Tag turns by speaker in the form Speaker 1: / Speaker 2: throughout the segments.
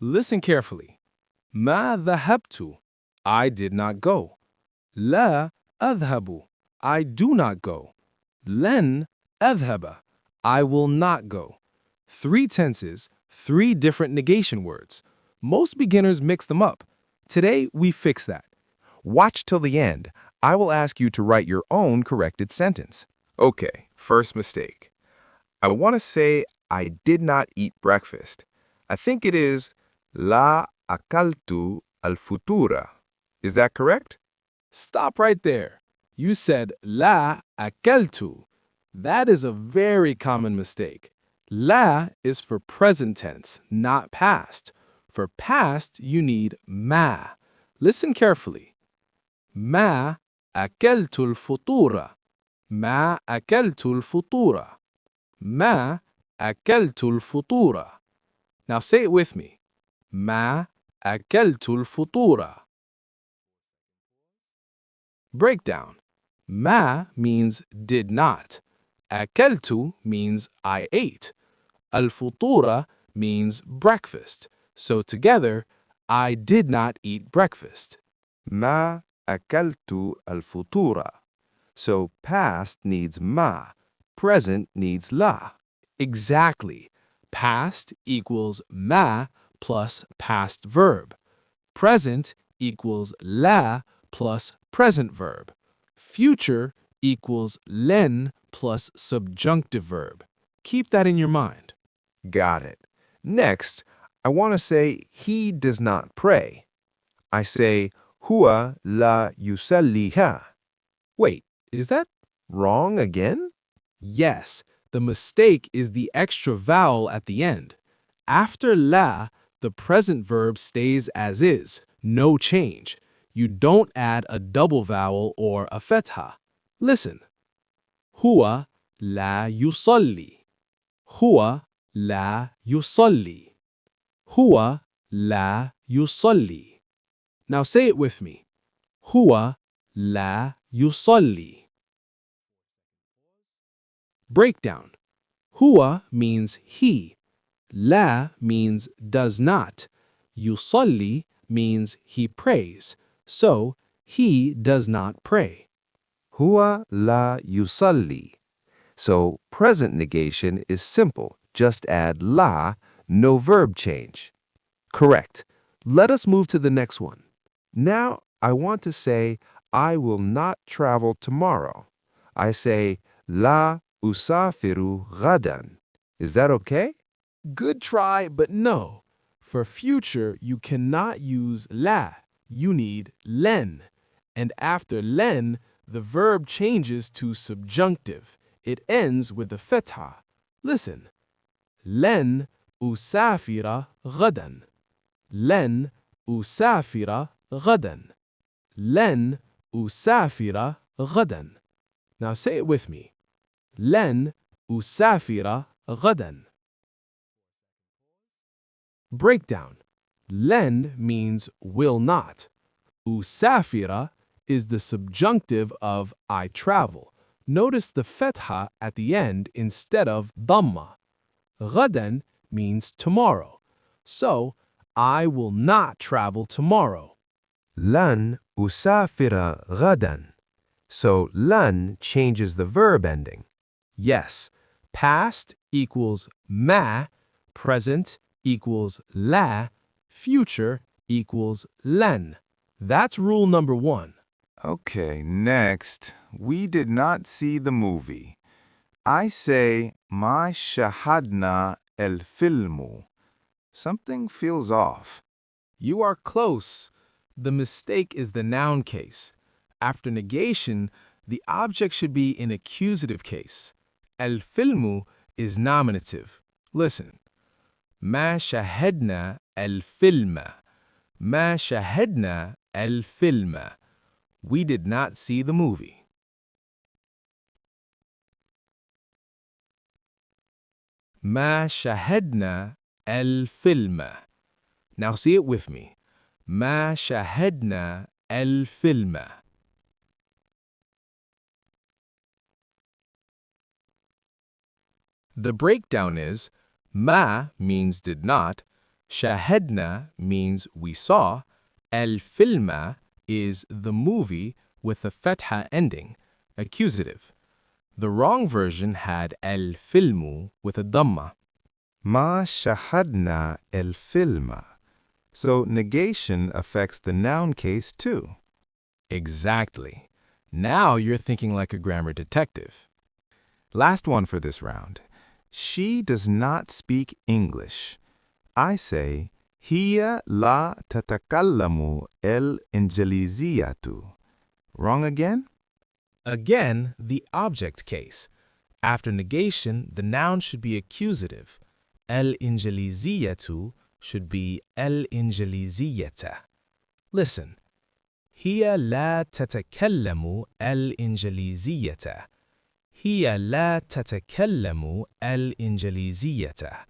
Speaker 1: Listen carefully. ما ذهبت. I did not go. لا أذهب. I do not go. لن أذهب. I will not go. 3 tenses, 3 different negation words. Most beginners mix them up. Today, we fix that.
Speaker 2: Watch till the end. I will ask you to write your own corrected sentence. Okay, first mistake. I want to say I did not eat breakfast. I think it is la akaltu al futura. Is that correct?
Speaker 1: Stop right there. You said la akeltu. That is a very common mistake. La is for present tense, not past. For past, you need ma. Listen carefully. ما أكلت الفطور. ما أكلت الفطور. ما أكلت الفطور. Now say it with me. ما أكلت الفطور. Breakdown. Ma means did not. Akeltu means I ate. Al-futura means breakfast. So together, I did not eat breakfast.
Speaker 2: Ma akaltu al futura. So past needs ma, present needs la.
Speaker 1: Exactly. Past equals ma plus past verb. Present equals la plus present verb. Future equals len plus subjunctive verb. Keep that in your mind.
Speaker 2: Got it. Next, I want to say he does not pray. I say huwa la yusalliha.
Speaker 1: Wait, is that?
Speaker 2: Wrong again?
Speaker 1: Yes, the mistake is the extra vowel at the end. After la, the present verb stays as is, no change. You don't add a double vowel or a fetha. Listen. Huwa la yusalli. Huwa la yusalli. Huwa la yusalli. Now say it with me. Huwa la yusalli. Breakdown. Huwa means he. La means does not. Yusalli means he prays. So, he does not pray.
Speaker 2: Huwa la yusalli. So present negation is simple. Just add la, no verb change. Correct. Let us move to the next one. Now I want to say I will not travel tomorrow. I say la usafiru ghadan. Is that okay?
Speaker 1: Good try, but no. For future, you cannot use la. You need len. And after len, the verb changes to subjunctive. It ends with a fetha. Listen. Len usafira ghadan. Len usafira ghadan. Len usafira ghadan. Now say it with me. Len usafira ghadan. Breakdown. Len means will not. Usafira is the subjunctive of I travel. Notice the fetha at the end instead of dhamma. Ghadan means tomorrow. So, I will not travel tomorrow.
Speaker 2: Lan usafira ghadan. So lan changes the verb ending.
Speaker 1: Yes, past equals ma, present equals la, future equals len. That's rule number 1.
Speaker 3: Okay, next. We did not see the movie. I say, Ma shahadna el filmu. Something feels off.
Speaker 1: You are close. The mistake is the noun case. After negation, the object should be in accusative case. El filmu is nominative. Listen. ما شاهدنا الفيلم. ما شاهدنا الفيلم. We did not see the movie. ما شاهدنا الفيلم. Now see it with me. ما شاهدنا الفيلم. The breakdown is ma means did not, Shahedna means we saw. El-filma is the movie with a fetha ending, accusative. The wrong version had el-filmu with a dhamma.
Speaker 3: ما شاهدنا الفيلم. So negation affects the noun case too.
Speaker 1: Exactly. Now you're thinking like a grammar detective.
Speaker 3: Last one for this round. She does not speak English. I say, هي لا تتكلم الإنجليزية. Wrong again?
Speaker 1: Again, the object case. After negation, the noun should be accusative. El-injaliziyatu should be el-injaliziyata. Listen. هي لا تتكلم الإنجليزية. هي لا تتكلم الإنجليزية.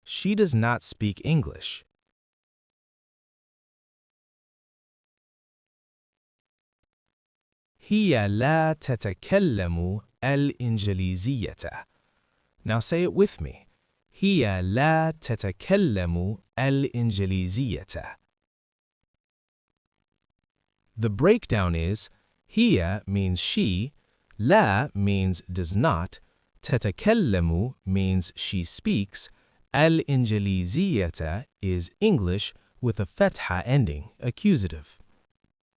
Speaker 1: She does not speak English. هي لا تتكلم الإنجليزية. Now say it with me. هي لا تتكلم الإنجليزية. The breakdown is هي means she, لا means does not, تتكلم means she speaks, الإنجليزية is English with a fetha ending, accusative.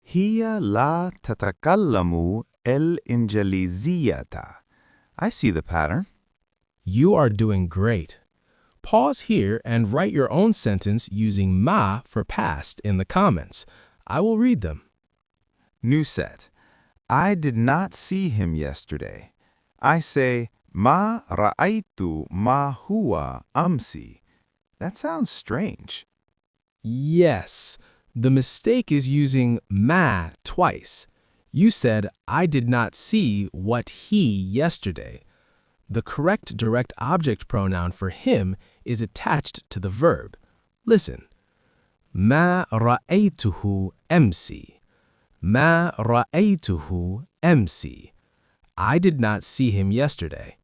Speaker 3: هي لا تتكلم الإنجليزية. I see the pattern.
Speaker 1: You are doing great. Pause here and write your own sentence using ma for past in the comments. I will read them.
Speaker 3: New set. I did not see him yesterday. I say, ما رأيت ما هو أمسي. That sounds strange.
Speaker 1: Yes, the mistake is using ma twice. You said, I did not see what he yesterday. The correct direct object pronoun for him is attached to the verb. Listen. ما رأيته أمسي. ما رأيته أمسي. I did not see him yesterday.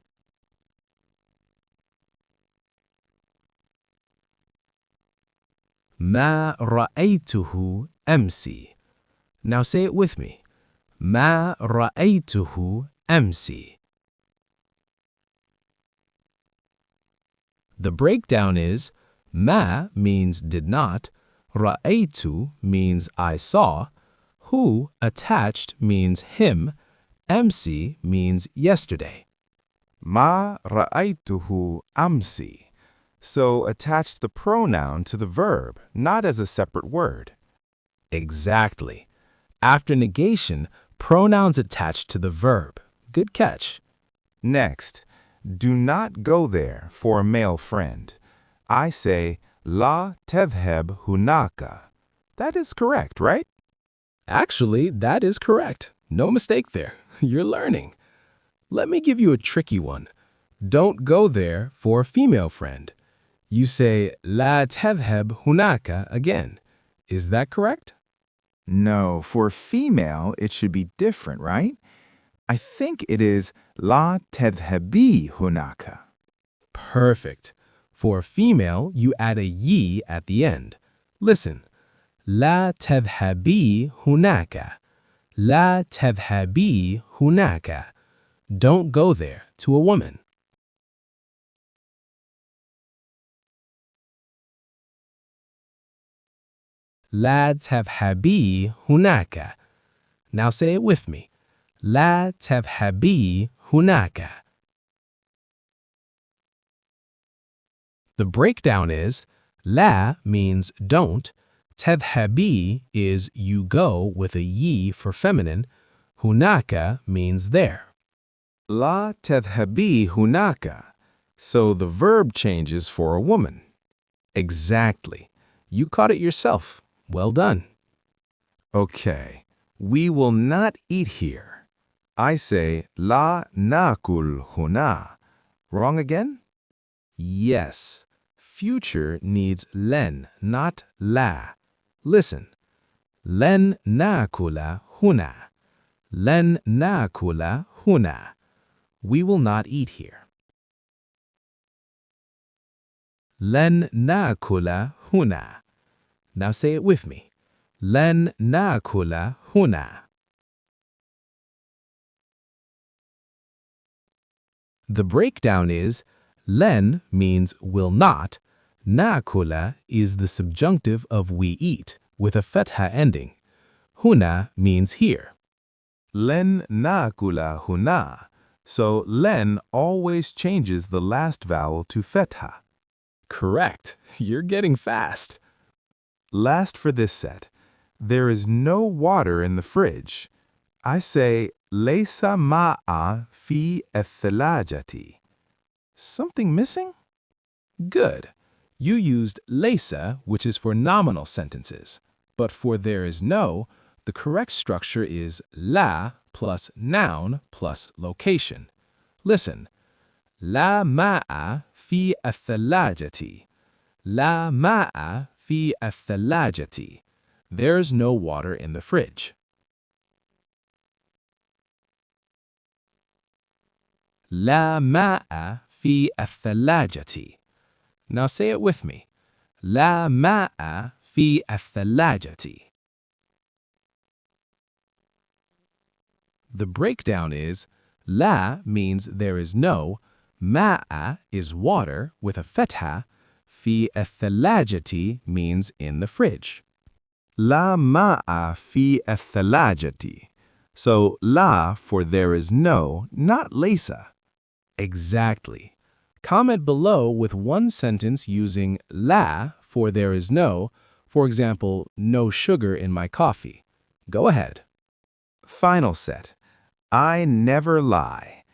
Speaker 1: ما رأيته أمسي. Now say it with me. ما رأيته أمسي. The breakdown is ما means did not, رأيت means I saw, who attached means him, أمسي means yesterday.
Speaker 3: ما رأيته أمسي. So attach the pronoun to the verb, not as a separate word.
Speaker 1: Exactly. After negation, pronouns attached to the verb. Good catch.
Speaker 3: Next, do not go there for a male friend. I say, لا تذهب هناك. That is correct, right?
Speaker 1: Actually, that is correct. No mistake there. You're learning. Let me give you a tricky one. Don't go there for a female friend. You say لا تذهب هناك again. Is that correct?
Speaker 3: No, for female, it should be different, right? I think it is لا تذهبي هناك.
Speaker 1: Perfect. For female, you add a ye at the end. Listen. لا تذهبي هناك. لا تذهبي هناك. Don't go there to a woman. لا تذهبي هناك. Now say it with me. لا تذهبي هناك. The breakdown is لا means don't, تذهبي is you go with a ye for feminine, هناك means there.
Speaker 3: لا تذهبي هناك. So the verb changes for a woman.
Speaker 1: Exactly. You caught it yourself. Well done.
Speaker 3: Okay, we will not eat here. I say لا ناكل هنا. Wrong again?
Speaker 1: Yes. Future needs len, not la. Listen. لن ناكل هنا. لن ناكل هنا. We will not eat here. لن نأكل هنا. Now say it with me. لن نأكل هنا. The breakdown is len means will not, نأكل is the subjunctive of we eat with a fetha ending. Huna means here.
Speaker 3: Len naakula huna. So len always changes the last vowel to fetha.
Speaker 1: Correct. You're getting fast.
Speaker 3: Last for this set. There is no water in the fridge. I say laysa ma'a fi athalajati. Something missing?
Speaker 1: Good. You used laysa, which is for nominal sentences. But for there is no, the correct structure is la plus noun plus location. Listen. La ma'a fi athalajati. La ma'a fi athalajati. There's no water in the fridge. La ma'a fi athalajati. Now say it with me. La ma'a fi athalajati. The breakdown is la means there is no, ma'a is water with a fetha, fi athalajati means in the fridge.
Speaker 3: La ma'a fi athalajati. So la for there is no, not laysa.
Speaker 1: Exactly. Comment below with one sentence using la for there is no, for example, no sugar in my coffee. Go ahead.
Speaker 3: Final set. I never lie.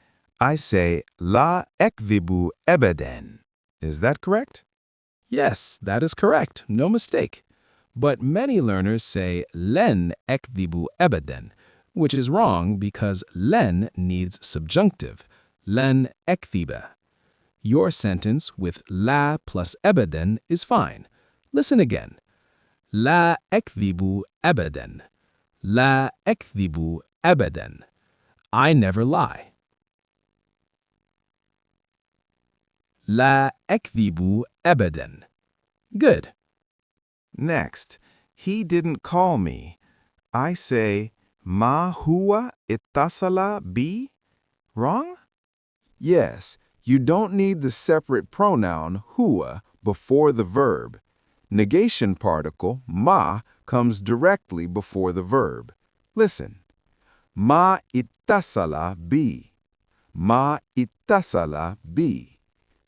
Speaker 3: I say la ekdhibu ebaden. Is that correct?
Speaker 1: Yes, that is correct. No mistake. But many learners say len ekdhibu ebaden, which is wrong because len needs subjunctive, len ekdhiba. Your sentence with la plus ebaden is fine. Listen again. La ekdhibu ebaden. La ekdhibu ebaden. I never lie. La ekdhibu ebaden. Good.
Speaker 3: Next, he didn't call me. I say ma huwa ittasala bi. Wrong? Yes, you don't need the separate pronoun huwa before the verb. Negation particle ma comes directly before the verb. Listen. Ma ittasala bi. Ma ittasala bi.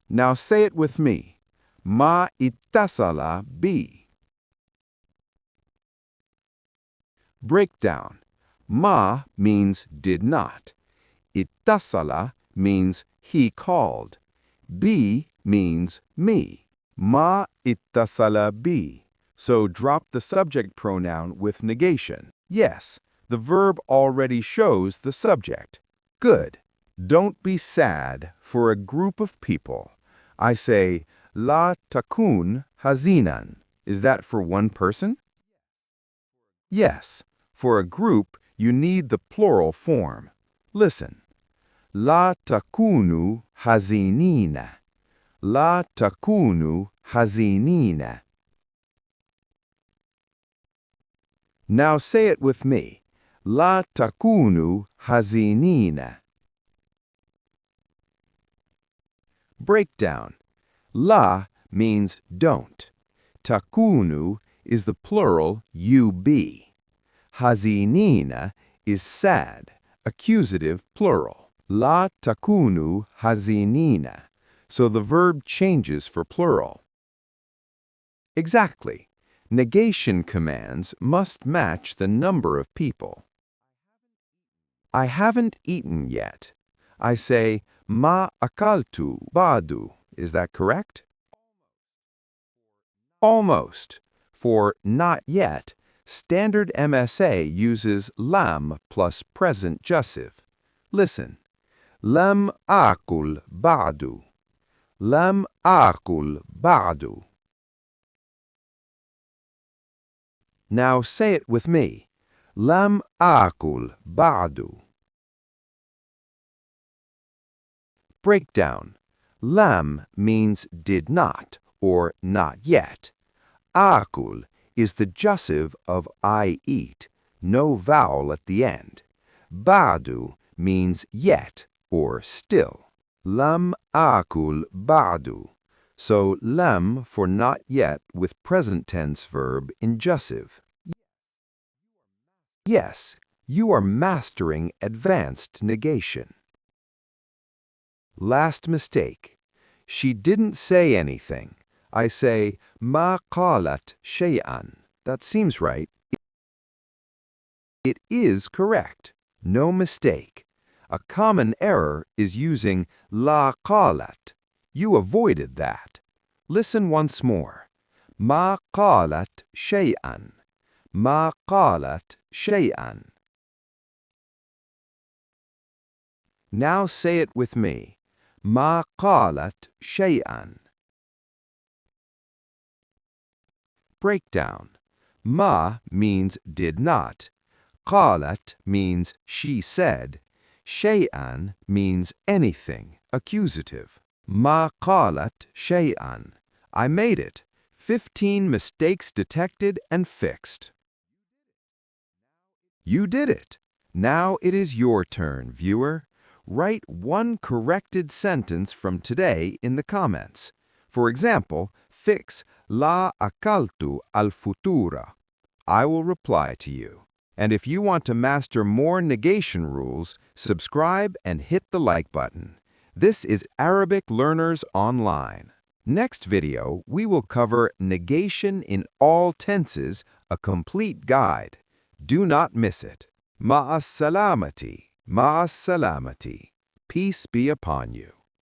Speaker 3: Now say it with me. Ma ittasala bi. Breakdown. Ma means did not. Ittasala means he called. Bi means me. Ma ittasala bi. So drop the subject pronoun with negation. Yes, the verb already shows the subject. Good. Don't be sad for a group of people. I say, la takun hazinan. Is that for one person? Yes. For a group, you need the plural form. Listen. La takunu hazinina. La takunu hazinina. Now say it with me. La takunu hazinina. Breakdown. La means don't. Takunu is the plural you be. Hazinina is sad, accusative plural. La takunu hazinina. So the verb changes for plural. Exactly. Negation commands must match the number of people. I haven't eaten yet. I say, ma akaltu badu. Is that correct? Almost. For not yet, standard MSA uses lam plus present jussive. Listen. Lam akul ba'du. Lam akul ba'du. Now say it with me. Lam akul ba'du. Breakdown. Lam means did not
Speaker 2: or not yet. Akul is the jussive of I eat, no vowel at the end. Ba'du means yet or still. Lam akul ba'du. So lam for not yet with present tense verb in jussive. Yes, you are mastering advanced negation. Last mistake. She didn't say anything. I say, ma qalat shay'an. That seems right. It is correct. No mistake. A common error is using la qalat. You avoided that. Listen once more. Ma qalat shay'an. Ma qalat shay'an. Now say it with me. Ma qalat shay'an. Breakdown. Ma means did not. Qalat means she said. Shay'an means anything, accusative. Ma qalat shay'an. I made it. 15 mistakes detected and fixed. You did it. Now it is your turn, viewer. Write one corrected sentence from today in the comments. For example, fix la akaltu al futura. I will reply to you. And if you want to master more negation rules, subscribe and hit the like button. This is Arabic Learners Online. Next video, we will cover negation in all tenses, a complete guide. Do not miss it. Ma'as salamati, ma'as salamati. Peace be upon you.